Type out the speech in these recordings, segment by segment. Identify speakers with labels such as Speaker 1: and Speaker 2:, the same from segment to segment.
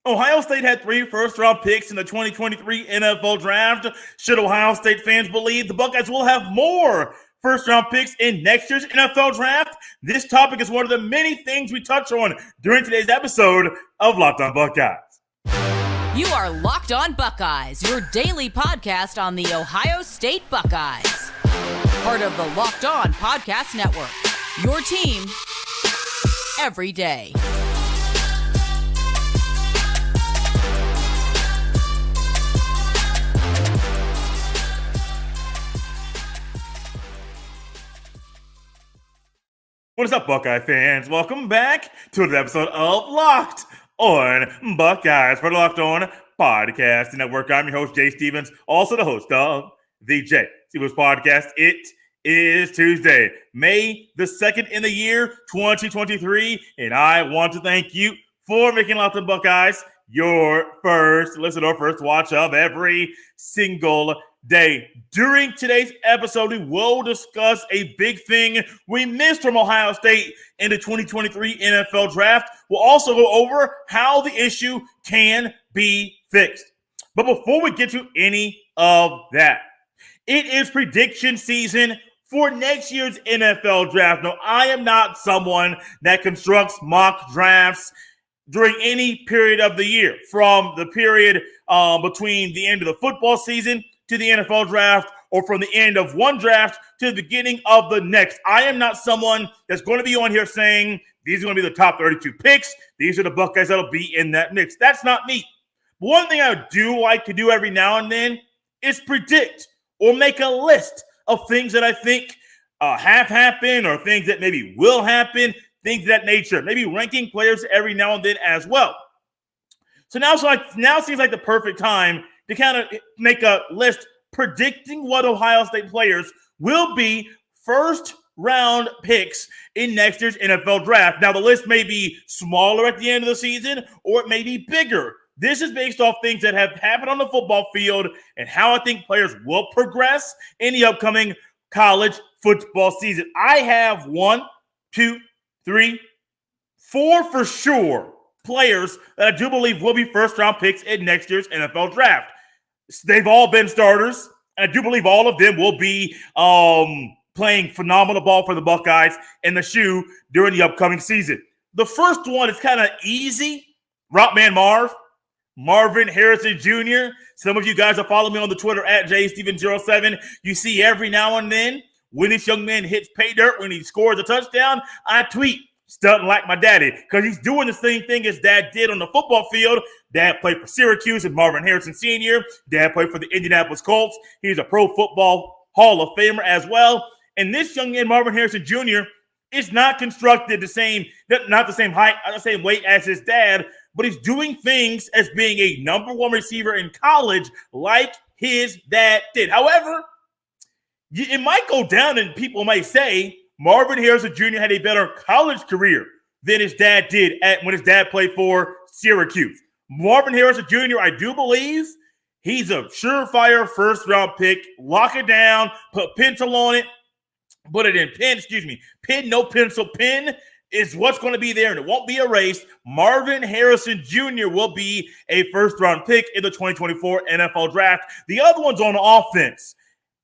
Speaker 1: Ohio State had 3 first-round picks in the 2023 NFL Draft. Should Ohio State fans believe the Buckeyes will have more first-round picks in next year's NFL Draft? This topic is one of the many things we touch on during today's episode of Locked On Buckeyes.
Speaker 2: You are Locked On Buckeyes, your daily podcast on the Ohio State Buckeyes. Part of the Locked On Podcast Network, your team every day.
Speaker 1: What is up, Buckeye fans? Welcome back to another episode of Locked On Buckeyes for the Locked On Podcast Network. I'm your host, Jay Stevens, also the host of the Jay Stevens Podcast. It is Tuesday, May the 2nd in the year 2023, and I want to thank you for making Locked On Buckeyes your first listen or first watch of every single day. During today's episode, we will discuss a big thing we missed from Ohio State in the 2023 NFL Draft. We'll also go over how the issue can be fixed. But before we get to any of that, it is prediction season for next year's NFL Draft. Now, I am not someone that constructs mock drafts during any period of the year, from the period between the end of the football season to the NFL Draft, or from the end of one draft to the beginning of the next. I am not someone that's going to be on here saying these are going to be the top 32 picks. These are the Buckeyes that'll be in that mix. That's not me. But one thing I do like to do every now and then is predict or make a list of things that I think have happened, or things that maybe will happen, things of that nature. Maybe ranking players every now and then as well. So now seems like the perfect time to kind of make a list predicting what Ohio State players will be first-round picks in next year's NFL Draft. Now, the list may be smaller at the end of the season, or it may be bigger. This is based off things that have happened on the football field and how I think players will progress in the upcoming college football season. I have 1, 2, 3, 4 for sure players that I do believe will be first-round picks in next year's NFL Draft. They've all been starters. I do believe all of them will be playing phenomenal ball for the Buckeyes in the shoe during the upcoming season. The first one is kind of easy. Route Man Marvin Harrison Jr. Some of you guys are following me on the Twitter at JSteven07. You see every now and then when this young man hits pay dirt, when he scores a touchdown, I tweet, "Stunting like my daddy," because he's doing the same thing as Dad did on the football field. Dad played for Syracuse and Marvin Harrison Sr. Dad played for the Indianapolis Colts. He's a Pro Football Hall of Famer as well. And this young man, Marvin Harrison Jr., is not constructed not the same height, not the same weight as his dad, but he's doing things as being a number one receiver in college like his dad did. However, it might go down and people might say Marvin Harrison Jr. had a better college career than his dad did when his dad played for Syracuse. Marvin Harrison Jr., I do believe he's a surefire first-round pick. Lock it down, put pencil on it, put it in pen, pen, no pencil, pen is what's going to be there, and it won't be erased. Marvin Harrison Jr. will be a first-round pick in the 2024 NFL Draft. The other one's on offense.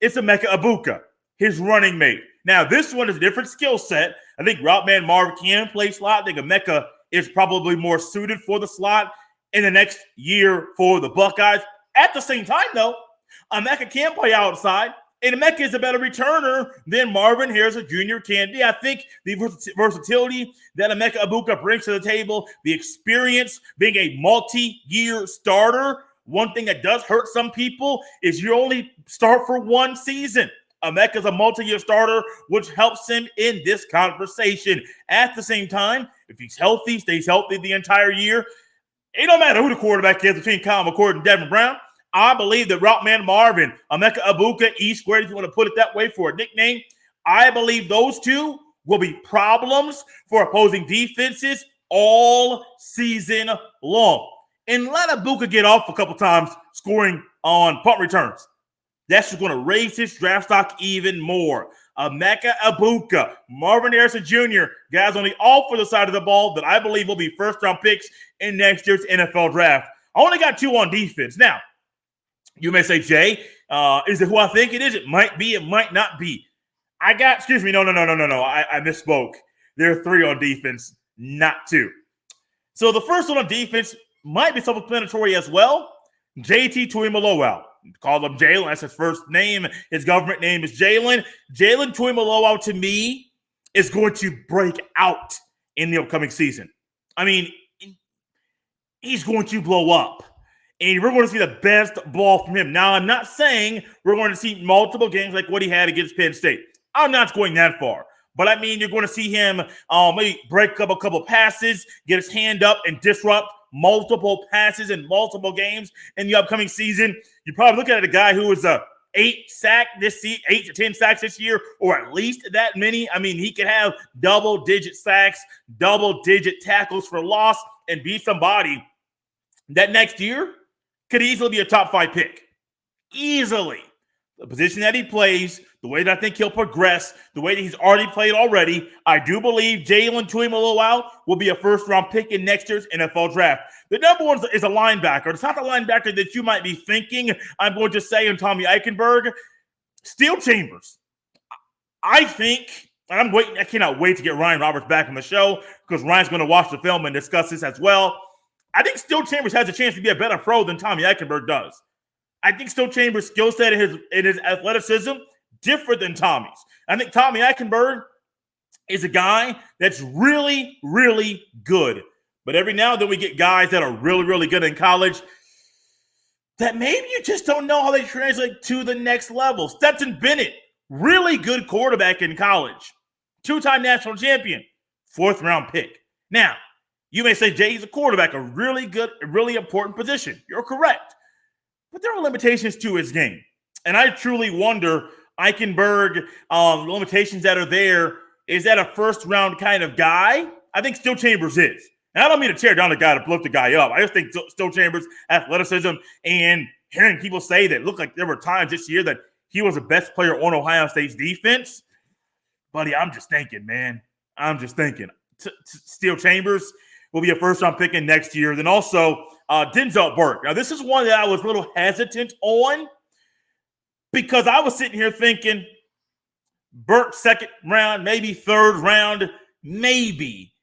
Speaker 1: It's Emeka Egbuka, his running mate. Now, this one is a different skill set. I think Route Man Marv can play slot. I think Emeka is probably more suited for the slot in the next year for the Buckeyes. At the same time, though, Emeka can play outside, and Emeka is a better returner than Marvin Harrison Jr. can be. I think the versatility that Emeka Egbuka brings to the table, the experience, being a multi-year starter, one thing that does hurt some people is you only start for one season. Emeka is a multi-year starter, which helps him in this conversation. At the same time, if he's healthy, stays healthy the entire year, it don't matter who the quarterback is between Kyle McCord and Devin Brown. I believe that Route Man Marvin, Emeka Egbuka, E-squared, if you want to put it that way for a nickname, I believe those two will be problems for opposing defenses all season long. And let Egbuka get off a couple times scoring on punt returns. That's just going to raise his draft stock even more. Emeka Egbuka, Marvin Harrison Jr., guys on the offensive side of the ball that I believe will be first-round picks in next year's NFL draft. I only got 2 on defense. Now, you may say, Jay, is it who I think it is? It might be, it might not be. No. I misspoke. There are 3 on defense, not 2. So the first one on defense might be self-explanatory as well. JT Tuimoloau. Call him Jalen. That's his first name. His government name is Jalen. Jalen Tuimoloau, to me, is going to break out in the upcoming season. I mean, he's going to blow up. And we're going to see the best ball from him. Now, I'm not saying we're going to see multiple games like what he had against Penn State. I'm not going that far. But, I mean, you're going to see him maybe break up a couple passes, get his hand up, and disrupt multiple passes in multiple games in the upcoming season. You're probably looking at a guy who is 8 to 10 sacks this year, or at least that many. I mean, he could have double-digit sacks, double-digit tackles for loss, and be somebody that next year could easily be a top 5 pick. Easily. The position that he plays, the way that I think he'll progress, the way that he's already played already, I do believe Jalen Tuimoloau will be a first-round pick in next year's NFL draft. The number one is a linebacker. It's not the linebacker that you might be thinking. I'm going to say in Tommy Eichenberg. Steel Chambers. I think, and I cannot wait to get Ryan Roberts back on the show because Ryan's going to watch the film and discuss this as well. I think Steel Chambers has a chance to be a better pro than Tommy Eichenberg does. I think Steel Chambers' skill set and his athleticism different than Tommy's. I think Tommy Eichenberg is a guy that's really, really good. But every now and then we get guys that are really, really good in college that maybe you just don't know how they translate to the next level. Stetson Bennett, really good quarterback in college. 2-time national champion, 4th-round pick. Now, you may say, Jay, he's a quarterback, a really good, a really important position. You're correct. But there are limitations to his game. And I truly wonder, Eichenberg, limitations that are there, is that a first-round kind of guy? I think Steel Chambers is. And I don't mean to tear down the guy to lift the guy up. I just think Steel Chambers' athleticism and hearing people say that, look like there were times this year that he was the best player on Ohio State's defense. Buddy, I'm just thinking, man. I'm just thinking. Steel Chambers will be a first-round pick in next year. Then also Denzel Burke. Now, this is one that I was a little hesitant on because I was sitting here thinking Burke 2nd round, maybe 3rd round, maybe.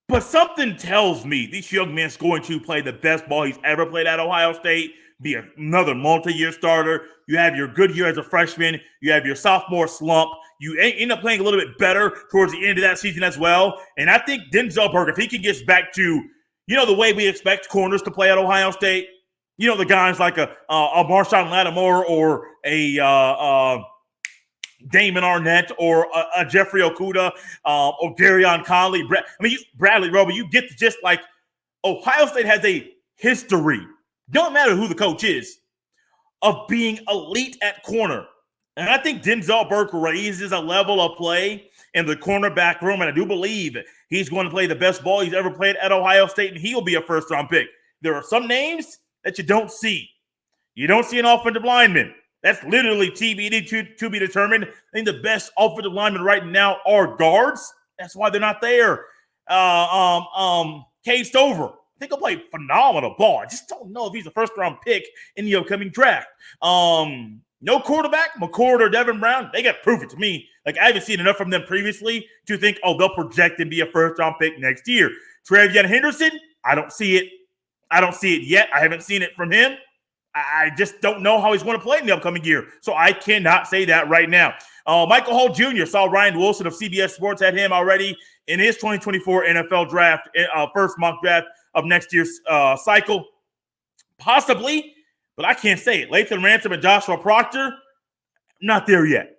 Speaker 1: But something tells me this young man's going to play the best ball he's ever played at Ohio State, be another multi-year starter. You have your good year as a freshman. You have your sophomore slump. You end up playing a little bit better towards the end of that season as well. And I think Denzel Burke, if he can get back to, the way we expect corners to play at Ohio State, the guys like a Marshawn Lattimore or a Damon Arnett or a Jeffrey Okudah or Garyon Conley. Bradley Roby, you get to just like Ohio State has a history, don't matter who the coach is, of being elite at corner. And I think Denzel Burke raises a level of play in the cornerback room, and I do believe he's going to play the best ball he's ever played at Ohio State, and he will be a first-round pick. There are some names that you don't see. You don't see an offensive lineman. That's literally TBD, to be determined. I think the best offensive linemen right now are guards. That's why they're not there. Cade Stover. I think he'll play phenomenal ball. I just don't know if he's a first-round pick in the upcoming draft. No quarterback, McCord or Devin Brown, they got to prove it to me. Like, I haven't seen enough from them previously to think, they'll project and be a first-round pick next year. Travion Henderson, I don't see it. I don't see it yet. I haven't seen it from him. I just don't know how he's going to play in the upcoming year. So I cannot say that right now. Michael Hall Jr. saw Ryan Wilson of CBS Sports had him already in his 2024 NFL draft, first mock draft of next year's cycle. Possibly, but I can't say it. Lathan Ransom and Joshua Proctor, not there yet.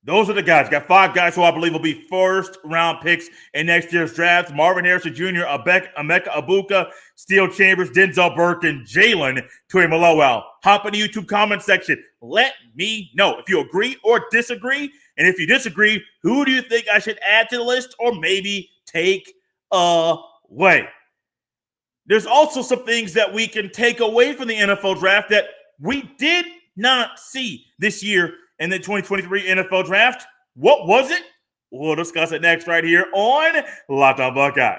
Speaker 1: Those are the guys. Got 5 guys who I believe will be first-round picks in next year's draft. Marvin Harrison Jr., Emeka Egbuka, Steel Chambers, Denzel Burke, and Jalen Tuimoloau. Hop in the YouTube comment section. Let me know if you agree or disagree. And if you disagree, who do you think I should add to the list or maybe take away? There's also some things that we can take away from the NFL draft that we did not see this year in the 2023 NFL Draft? What was it? We'll discuss it next right here on Locked On Buckeyes.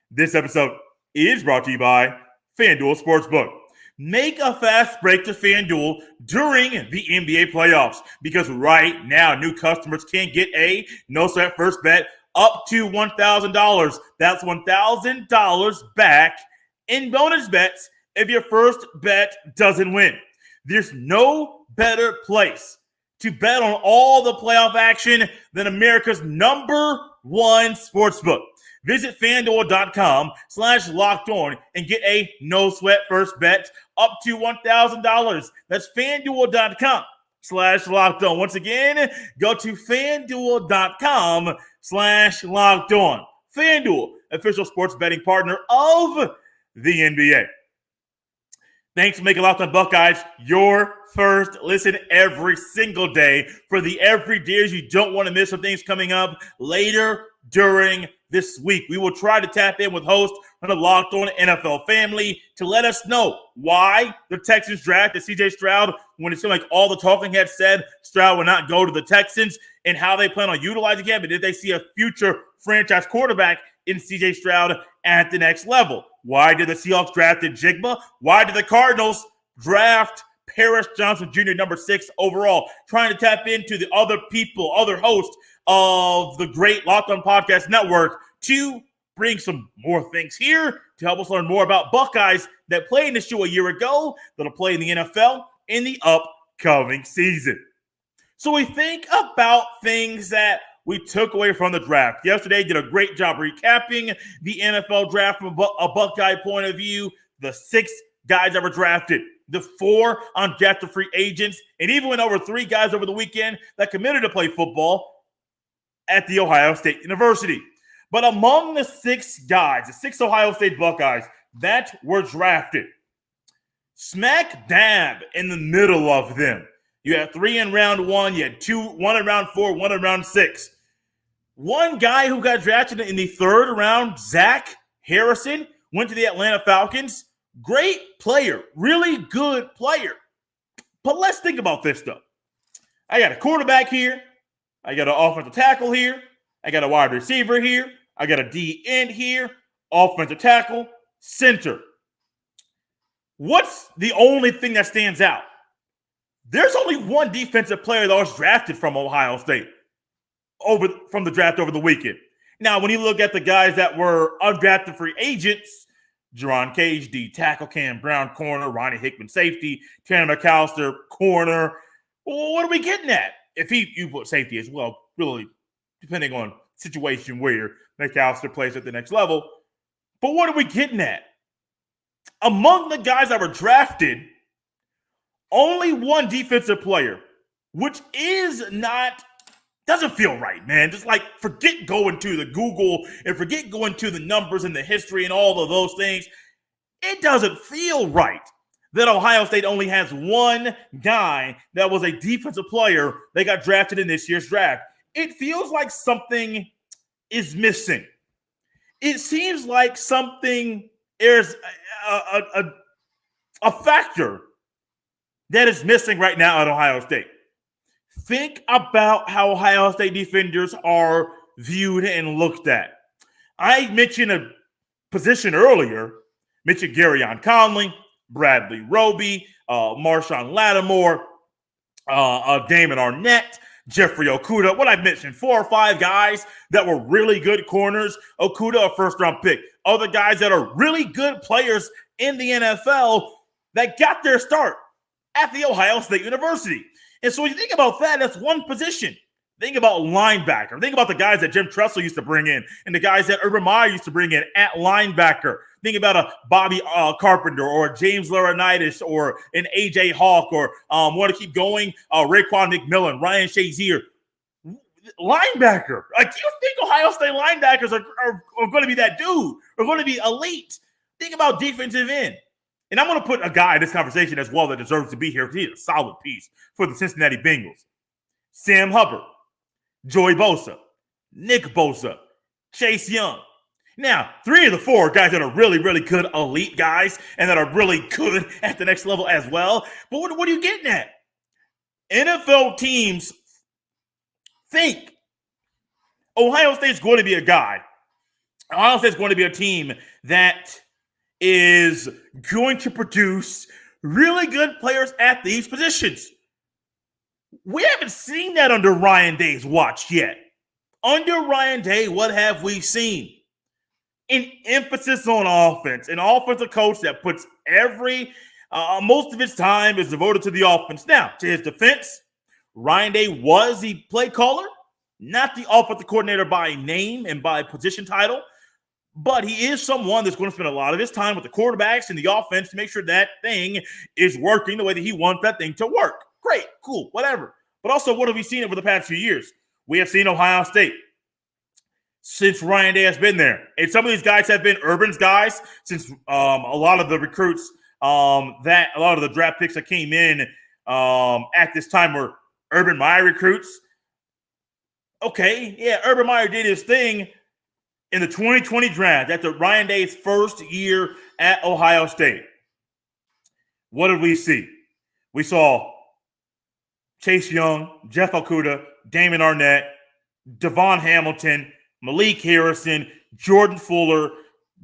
Speaker 1: This episode is brought to you by FanDuel Sportsbook. Make a fast break to FanDuel during the NBA playoffs because right now new customers can get a no-sweat first bet up to $1,000. That's $1,000 back in bonus bets if your first bet doesn't win. There's no better place to bet on all the playoff action than America's #1 sportsbook. Visit FanDuel.com/LockedOn and get a no-sweat first bet up to $1,000. That's FanDuel.com/LockedOn. Once again, go to FanDuel.com/LockedOn. FanDuel, official sports betting partner of the NBA. Thanks for making Locked On Buckeyes your first listen every single day for the everydays you don't want to miss some things coming up later during this week. We will try to tap in with hosts from the Locked On NFL family to let us know why the Texans drafted C.J. Stroud when it seemed like all the talking heads said Stroud would not go to the Texans and how they plan on utilizing him. And did they see a future franchise quarterback in C.J. Stroud at the next level? Why did the Seahawks draft Jigba? Why did the Cardinals draft Paris Johnson Jr. #6 overall? Trying to tap into the other people, other hosts of the great Locked On Podcast Network to bring some more things here to help us learn more about Buckeyes that played in the show a year ago that'll play in the NFL in the upcoming season. So we think about things that we took away from the draft. Yesterday did a great job recapping the NFL draft from a Buckeye point of view. The 6 guys that were drafted, the 4 undrafted free agents, and even went over 3 guys over the weekend that committed to play football at the Ohio State University. But among the 6 guys, the 6 Ohio State Buckeyes that were drafted, smack dab in the middle of them, you had 3 in round 1, you had 1 in round 4, 1 in round 6. One guy who got drafted in the 3rd round, Zach Harrison, went to the Atlanta Falcons. Great player, really good player. But let's think about this, though. I got a quarterback here. I got an offensive tackle here. I got a wide receiver here. I got a D end here. Offensive tackle, center. What's the only thing that stands out? There's only one defensive player that was drafted from Ohio State from the draft over the weekend. Now, when you look at the guys that were undrafted free agents, Jerron Cage, D tackle, Cam Brown, corner, Ronnie Hickman, safety, Tanner McAllister, corner. Well, what are we getting at? If you put safety as well, really, depending on situation where McAllister plays at the next level. But what are we getting at? Among the guys that were drafted, only one defensive player, which doesn't feel right, man. Just like forget going to the Google and forget going to the numbers and the history and all of those things. It doesn't feel right that Ohio State only has one guy that was a defensive player that got drafted in this year's draft. It feels like something is missing. It seems like there's a factor that is missing right now at Ohio State. Think about how Ohio State defenders are viewed and looked at. I mentioned a position earlier, mentioned Garyon Conley, Bradley Roby, Marshawn Lattimore, Damon Arnett, Jeffrey Okudah. What I mentioned, 4 or 5 guys that were really good corners. Okudah, a first-round pick. Other guys that are really good players in the NFL that got their start at the Ohio State University. And so when you think about that, that's one position. Think about linebacker. Think about the guys that Jim Tressel used to bring in and the guys that Urban Meyer used to bring in at linebacker. Think about a Bobby Carpenter or a James Laurinaitis or an A.J. Hawk or want to keep going, Raekwon McMillan, Ryan Shazier. Linebacker. Like, you think Ohio State linebackers are going to be that dude? Are going to be elite? Think about defensive end. And I'm going to put a guy in this conversation as well that deserves to be here because he's a solid piece for the Cincinnati Bengals. Sam Hubbard, Joey Bosa, Nick Bosa, Chase Young. Now, 3 of the 4 guys that are really, really good elite guys and that are really good at the next level as well. But what are you getting at? NFL teams think Ohio State's going to be a guy. Ohio State's going to be a team that is going to produce really good players at these positions. We haven't seen that under Ryan Day's watch yet. Under Ryan Day, what have we seen? An emphasis on offense, an offensive coach that puts most of his time is devoted to the offense. Now, to his defense, Ryan Day was the play caller, not the offensive coordinator by name and by position title, but he is someone that's going to spend a lot of his time with the quarterbacks and the offense to make sure that thing is working the way that he wants that thing to work. Great, cool, whatever. But also, what have we seen over the past few years? We have seen Ohio State since Ryan Day has been there. And some of these guys have been Urban's guys since a lot of the recruits, a lot of the draft picks that came in at this time were Urban Meyer recruits. Okay, yeah, Urban Meyer did his thing in the 2020 draft after Ryan Day's first year at Ohio State. What did we see? We saw Chase Young, Jeff Okudah, Damon Arnett, Devon Hamilton, Malik Harrison, Jordan Fuller,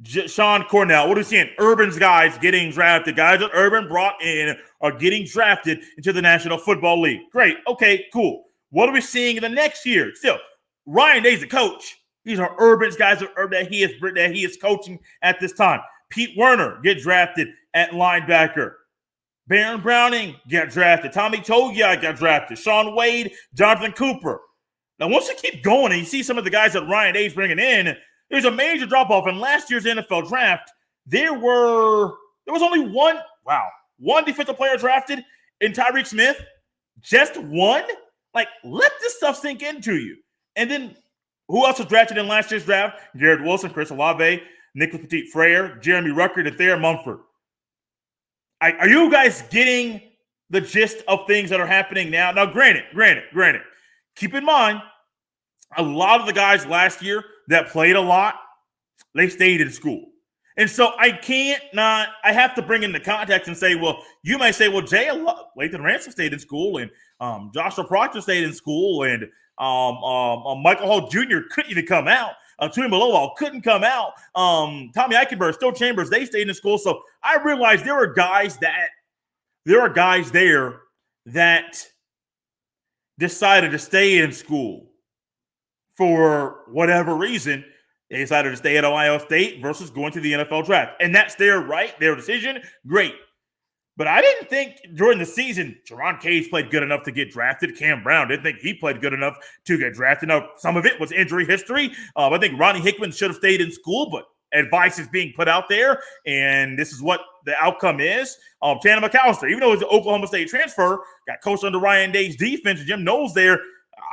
Speaker 1: Sean Cornell. What are we seeing? Urban's guys getting drafted. Guys that Urban brought in are getting drafted into the National Football League. Great. Okay, cool. What are we seeing in the next year? Still, Ryan Day's a coach. These are Urban's guys that he is coaching at this time. Pete Werner get drafted at linebacker. Baron Browning got drafted. Tommy Togiai got drafted. Sean Wade, Jonathan Cooper. Now, once you keep going and you see some of the guys that Ryan Day's bringing in, there's a major drop-off. In last year's NFL draft, there was only one defensive player drafted in Tyreek Smith. Just one? Like, let this stuff sink into you. And then who else was drafted in last year's draft? Garrett Wilson, Chris Olave, Nicholas Petit-Frere, Jeremy Ruckert, and Thayer Mumford. Are you guys getting the gist of things that are happening now? Now, granted, keep in mind, a lot of the guys last year that played a lot, they stayed in school. And so I have to bring in the context and say, well, you might say, well, Lathan Ransom stayed in school, and Joshua Proctor stayed in school, and Michael Hall Jr. couldn't even come out. Tui Malowal couldn't come out. Tommy Eichenberg, Still Chambers, they stayed in school. So I realized there are guys there that decided to stay in school for whatever reason. They decided to stay at Ohio State versus going to the NFL draft. And that's their right, their decision. Great. But I didn't think during the season Jerron Cage played good enough to get drafted. Cam Brown didn't think he played good enough to get drafted. Now, some of it was injury history. I think Ronnie Hickman should have stayed in school, but advice is being put out there, and this is what the outcome is. Tanner McAllister, even though he's an Oklahoma State transfer, got coached under Ryan Day's defense, Jim Knowles there.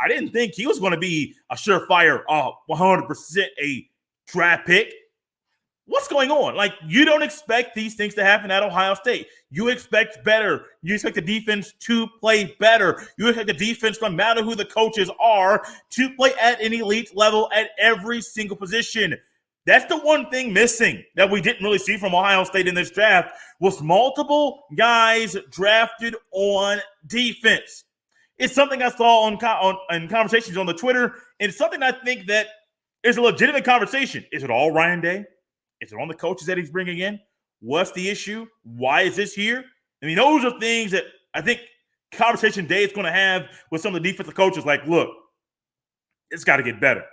Speaker 1: I didn't think he was going to be a surefire 100% a draft pick. What's going on? Like, you don't expect these things to happen at Ohio State. You expect better. You expect the defense to play better. You expect the defense, no matter who the coaches are, to play at an elite level at every single position. That's the one thing missing that we didn't really see from Ohio State in this draft was multiple guys drafted on defense. It's something I saw in conversations on the Twitter, and it's something I think that is a legitimate conversation. Is it all Ryan Day? Is it on the coaches that he's bringing in? What's the issue? Why is this here? I mean, those are things that I think Conversation Day is going to have with some of the defensive coaches. Like, look, it's got to get better.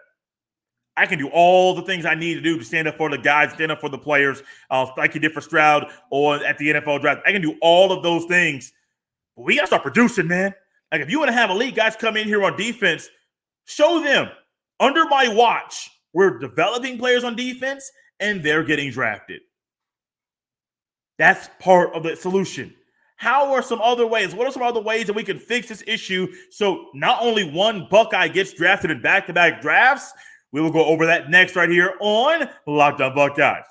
Speaker 1: I can do all the things I need to do to stand up for the guys, stand up for the players, like you did for Stroud or at the NFL draft. I can do all of those things. But we got to start producing, man. Like, if you want to have elite guys come in here on defense, show them. Under my watch, we're developing players on defense, and they're getting drafted. That's part of the solution. How are some other ways? What are some other ways that we can fix this issue so not only one Buckeye gets drafted in back-to-back drafts? We will go over that next right here on Locked On Buckeyes.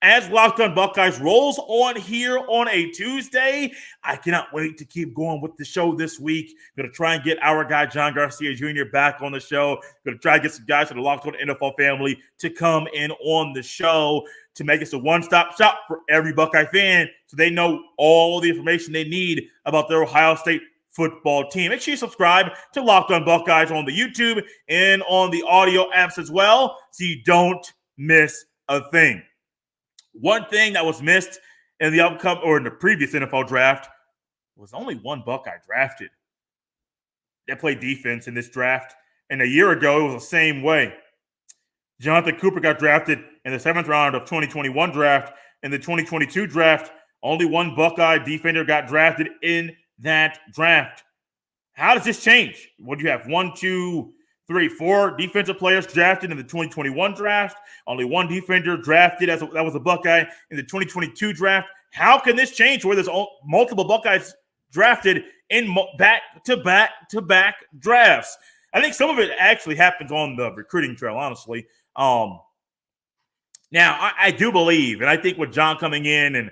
Speaker 1: As Locked On Buckeyes rolls on here on a Tuesday, I cannot wait to keep going with the show this week. Going to try and get our guy John Garcia Jr. back on the show. Going to try and get some guys from the Locked On NFL family to come in on the show to make this a one-stop shop for every Buckeye fan so they know all the information they need about their Ohio State football team. Make sure you subscribe to Locked On Buckeyes on the YouTube and on the audio apps as well, so you don't miss a thing. One thing that was missed in the previous NFL draft was only one Buckeye drafted that played defense in this draft. And a year ago, it was the same way. Jonathan Cooper got drafted in the 7th round of 2021 draft. In the 2022 draft, only one Buckeye defender got drafted in that draft. How does this change? What do you have? 1, 2, 3, 4 defensive players drafted in the 2021 draft. Only one defender drafted that was a Buckeye in the 2022 draft. How can this change where there's multiple Buckeyes drafted in back-to-back drafts? I think some of it actually happens on the recruiting trail, honestly. Now, I do believe, and I think with John coming in and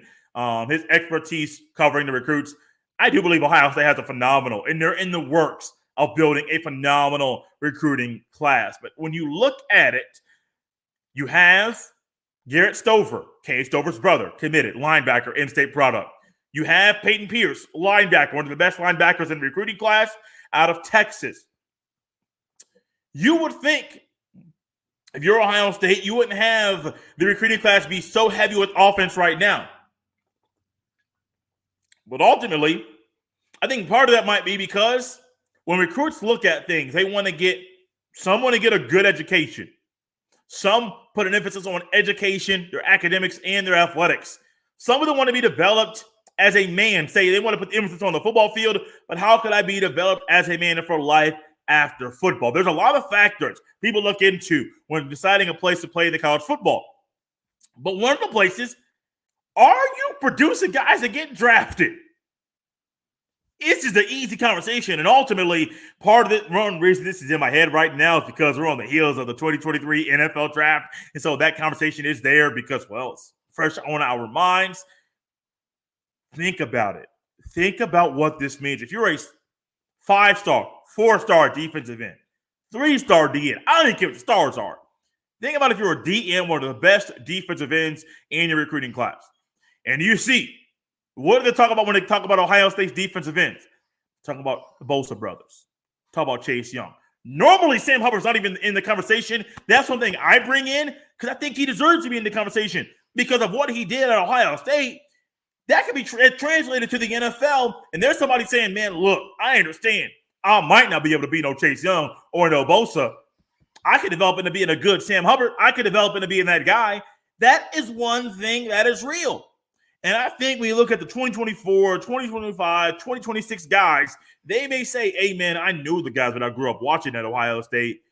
Speaker 1: his expertise covering the recruits, I do believe Ohio State has a phenomenal, and they're in the works of building a phenomenal recruiting class. But when you look at it, you have Garrett Stover, Kay Stover's brother, committed, linebacker, in-state product. You have Peyton Pierce, linebacker, one of the best linebackers in the recruiting class out of Texas. You would think if you're Ohio State, you wouldn't have the recruiting class be so heavy with offense right now. But ultimately, I think part of that might be because when recruits look at things, they want to get a good education. Some put an emphasis on education, their academics, and their athletics. Some of them want to be developed as a man. Say they want to put the emphasis on the football field, but how could I be developed as a man for life after football? There's a lot of factors people look into when deciding a place to play the college football. But one of the places, are you producing guys that get drafted? This is an easy conversation, and ultimately, part of the one reason this is in my head right now is because we're on the heels of the 2023 NFL draft, and so that conversation is there because, well, it's fresh on our minds. Think about it. Think about what this means. If you're a 5-star, 4-star defensive end, 3-star DN, I don't even care what the stars are. Think about if you're a DN, one of the best defensive ends in your recruiting class. And you see, what do they talk about when they talk about Ohio State's defensive ends? Talk about the Bosa brothers. Talk about Chase Young. Normally, Sam Hubbard's not even in the conversation. That's one thing I bring in because I think he deserves to be in the conversation because of what he did at Ohio State. That could be translated to the NFL, and there's somebody saying, man, look, I understand. I might not be able to be no Chase Young or no Bosa. I could develop into being a good Sam Hubbard. I could develop into being that guy. That is one thing that is real. And I think when you look at the 2024, 2025, 2026 guys, they may say, hey, man, I knew the guys that I grew up watching at Ohio State.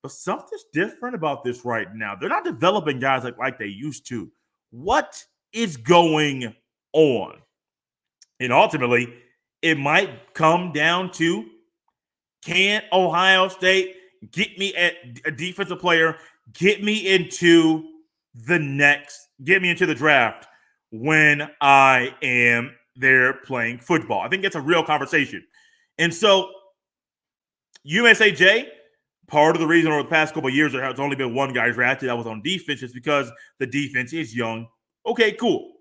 Speaker 1: But something's different about this right now. They're not developing guys like they used to. What is going on? And ultimately, it might come down to, can Ohio State get me at a defensive player, get me into the draft when I am there playing football? I think that's a real conversation. And so you may say, Jay, part of the reason over the past couple of years there has only been one guy drafted that was on defense is because the defense is young. Okay, cool.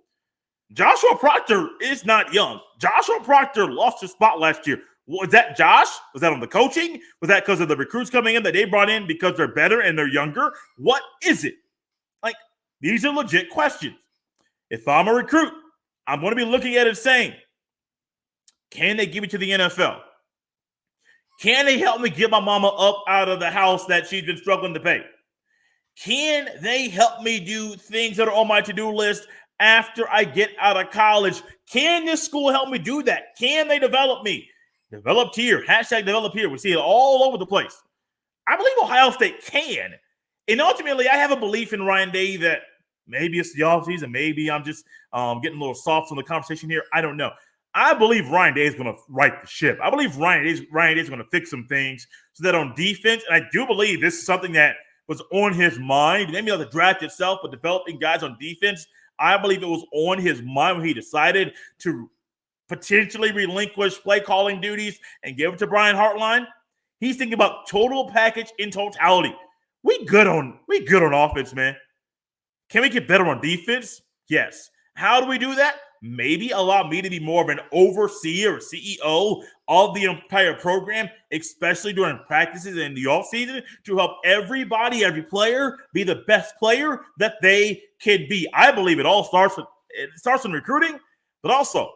Speaker 1: Joshua Proctor is not young. Joshua Proctor lost his spot last year. Was that Josh? Was that on the coaching? Was that because of the recruits coming in that they brought in because they're better and they're younger? What is it? These are legit questions. If I'm a recruit, I'm going to be looking at it saying, can they give me to the NFL? Can they help me get my mama up out of the house that she's been struggling to pay? Can they help me do things that are on my to-do list after I get out of college? Can this school help me do that? Can they develop me? Developed here. Hashtag develop here. We see it all over the place. I believe Ohio State can. And ultimately, I have a belief in Ryan Day that maybe it's the offseason. Maybe I'm just getting a little soft on the conversation here. I don't know. I believe Ryan Day is going to right the ship. I believe Ryan Day is going to fix some things so that on defense, and I do believe this is something that was on his mind, maybe not the draft itself, but developing guys on defense. I believe it was on his mind when he decided to potentially relinquish play calling duties and give it to Brian Hartline. He's thinking about total package in totality. We good on offense, man. Can we get better on defense? Yes. How do we do that? maybe allow me to be more of an overseer or CEO of the entire program, especially during practices in the offseason, to help everybody, every player, be the best player that they can be. I believe it starts in recruiting, but also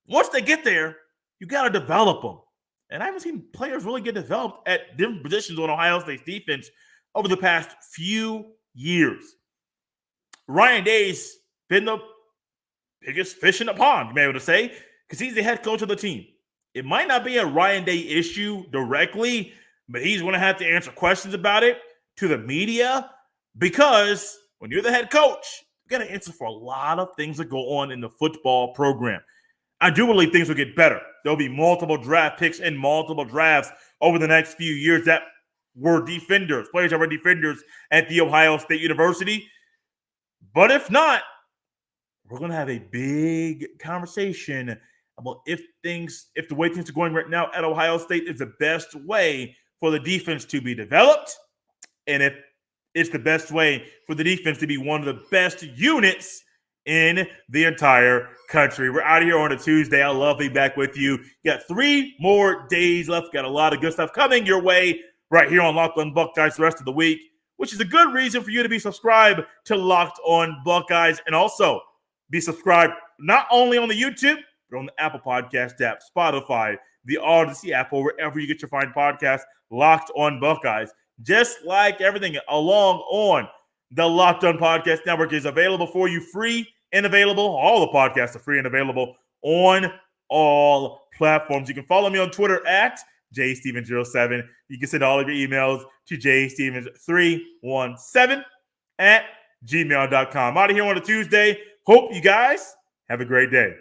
Speaker 1: once they get there, you got to develop them. And I haven't seen players really get developed at different positions on Ohio State's defense over the past few years. Ryan Day's been the biggest fish in the pond, you may be able to say, because he's the head coach of the team. It might not be a Ryan Day issue directly, but he's going to have to answer questions about it to the media, because when you're the head coach, you got to answer for a lot of things that go on in the football program. I do believe things will get better. There'll be multiple draft picks and multiple drafts over the next few years that were defenders, players that were defenders at The Ohio State University. But if not, we're going to have a big conversation about if the way things are going right now at Ohio State is the best way for the defense to be developed, and if it's the best way for the defense to be one of the best units in the entire country. We're out of here on a Tuesday. I love being back with you. Got 3 more days left. Got a lot of good stuff coming your way right here on Locked On Buckeyes the rest of the week, which is a good reason for you to be subscribed to Locked On Buckeyes, and also be subscribed not only on the YouTube, but on the Apple Podcast app, Spotify, the Odyssey app, or wherever you get your fine podcast. Locked On Buckeyes, just like everything along on the Locked On Podcast Network, is available for you, free and available. All the podcasts are free and available on all platforms. You can follow me on Twitter at jstevens07. You can send all of your emails to jstevens317 at gmail.com. Out of here on a Tuesday. Hope you guys have a great day.